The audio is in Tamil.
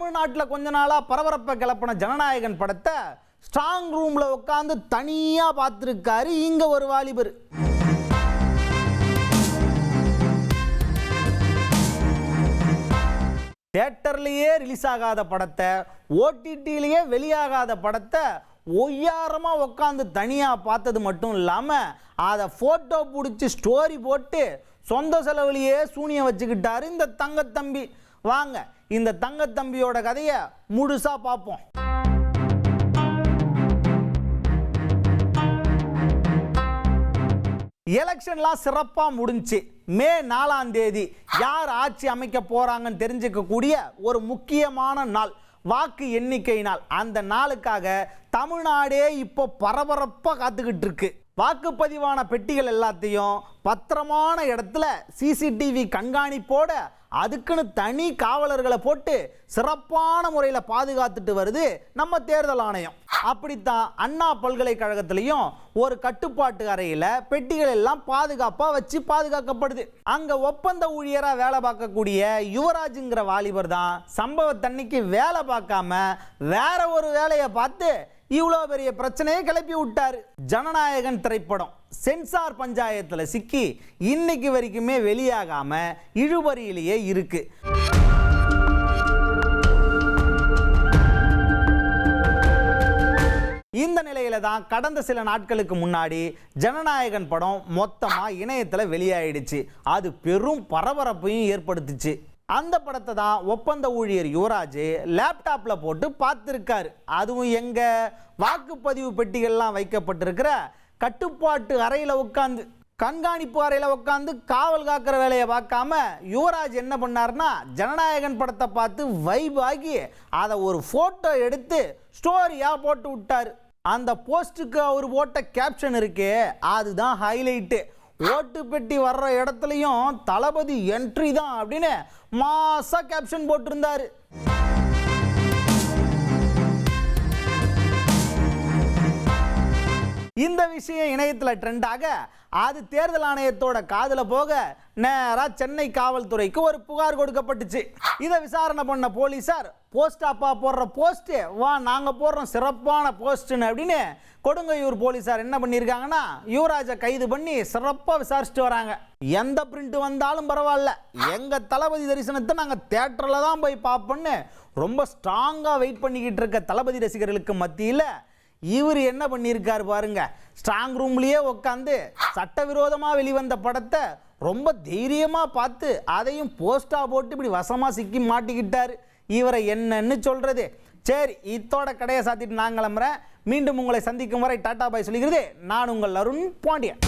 தமிழ்நாட்டில் கொஞ்ச நாளாக பரபரப்பை கிளப்பின ஜனநாயகன் படத்தை ஸ்ட்ராங் ரூமில் உட்காந்து தனியாக பார்த்துருக்காரு இங்கே ஒரு வாலிபர். தியேட்டர்லேயே ரிலீஸ் ஆகாத படத்தை, ஓடிடிலேயே வெளியாகாத படத்தை ஒய்யாரமாக உட்காந்து தனியாக பார்த்தது மட்டும் இல்லாமல் அதை ஃபோட்டோ பிடிச்சி ஸ்டோரி போட்டு சொந்த செலவுலையே சூனியம் வச்சுக்கிட்டாரு இந்த தங்கத்தம்பி. வாங்க இந்த தங்கத்தம்பியோட கதையை முழுசா பார்ப்போம். எலெக்ஷன்லாம் சிறப்பாக முடிஞ்சு மே 4ஆம் தேதி யார் ஆட்சி அமைக்க போறாங்கன்னு தெரிஞ்சுக்கக்கூடிய ஒரு முக்கியமான நாள், வாக்கு எண்ணிக்கை நாள். அந்த நாளுக்காக தமிழ்நாடே இப்போ பரபரப்பாக காத்துக்கிட்டு இருக்கு. வாக்குப்பதிவான பெட்டிகள் எல்லாத்தையும் பத்திரமான இடத்துல சிசிடிவி கண்காணிப்போட அதுக்குன்னு தனி காவலர்களை போட்டு சிறப்பான முறையில் பாதுகாத்துட்டு வருது நம்ம தேர்தல் ஆணையம். அப்படித்தான் அண்ணா பல்கலைக்கழகத்திலையும் ஒரு கட்டுப்பாட்டு அறையில் பெட்டிகள் எல்லாம் பாதுகாப்பாக வச்சு பாதுகாக்கப்படுது. அங்கே ஒப்பந்த ஊழியராக வேலை பார்க்கக்கூடிய யுவராஜுங்கிற வாலிபர் தான் சம்பவத்தன்னைக்கு வேலை பார்க்காம வேற ஒரு வேலையை பார்த்து இவ்வளோ பெரிய பிரச்சனையை கிளப்பி விட்டார். ஜனநாயகன் திரைப்படம் சென்சார் பஞ்சாயத்தில் சிக்கி இன்னைக்கு வரைக்குமே வெளியாகாம இழுபறியிலேயே இருக்கு. இந்த நிலையில தான் கடந்த சில நாட்களுக்கு முன்னாடி ஜனநாயகன் படம் மொத்தமா இணையத்தில் வெளியாயிடுச்சு. அது பெரும் பரபரப்பையும் ஏற்படுத்துச்சு. அந்த படத்தை தான் ஒப்பந்த ஊழியர் யுவராஜ் லேப்டாப்ல போட்டு பார்த்துருக்காரு. அதுவும் எங்க வாக்குப்பதிவு பெட்டிகள்லாம் வைக்கப்பட்டிருக்கிற கட்டுப்பாட்டு அறையில் உட்காந்து, கண்காணிப்பு அறையில் உட்காந்து காவல் காக்கிற வேலையை பார்க்காம யுவராஜ் என்ன பண்ணார்னா ஜனநாயகன் படத்தை பார்த்து வைப் ஆகி அதை ஒரு ஃபோட்டோ எடுத்து ஸ்டோரியாக போட்டு விட்டார். அந்த போஸ்ட்டுக்கு அவர் போட்ட கேப்ஷன் இருக்கே அதுதான் ஹைலைட்டு. ஓட்டு பெட்டி வர்ற இடத்துலையும் தளபதி என்ட்ரி தான் அப்படின்னு மாசா கேப்ஷன் போட்டிருந்தாரு. இந்த விஷயம் இணையத்தில் ட்ரெண்டாக அது தேர்தல் ஆணையத்தோட காதில் போக நேராக சென்னை காவல்துறைக்கு ஒரு புகார் கொடுக்கப்பட்டுச்சு. இதை விசாரணை பண்ண போலீஸார் போஸ்ட் அப்பா போடுற போஸ்ட்டு வா நாங்கள் போடுறோம் சிறப்பான போஸ்ட்டுன்னு அப்படின்னு கொடுங்கையூர் போலீஸார் என்ன பண்ணியிருக்காங்கன்னா யுவராஜை கைது பண்ணி சிறப்பாக விசாரிச்சுட்டு வராங்க. எந்த பிரிண்ட் வந்தாலும் பரவாயில்ல, எங்கள் தளபதி தரிசனத்தை நாங்கள் தேட்டரில் தான் போய் பார்ப்போன்னு ரொம்ப ஸ்ட்ராங்காக வெயிட் பண்ணிக்கிட்டு இருக்க தளபதி ரசிகர்களுக்கு மத்தியில் இவர் என்ன பண்ணியிருக்காரு பாருங்க. ஸ்ட்ராங் ரூம்லேயே உட்காந்து சட்டவிரோதமாக வெளிவந்த படத்தை ரொம்ப தைரியமாக பார்த்து அதையும் போஸ்டாக போட்டு இப்படி வசமாக சிக்கி மாட்டிக்கிட்டார். இவரை என்னன்னு சொல்கிறது. சரி, இத்தோட கடையை சாத்திட்டு நான் கிளம்புறேன். மீண்டும் உங்களை சந்திக்கும் வரை டாடா பாய் சொல்லிக்கிறது நான் உங்கள் அருண் பாண்டியன்.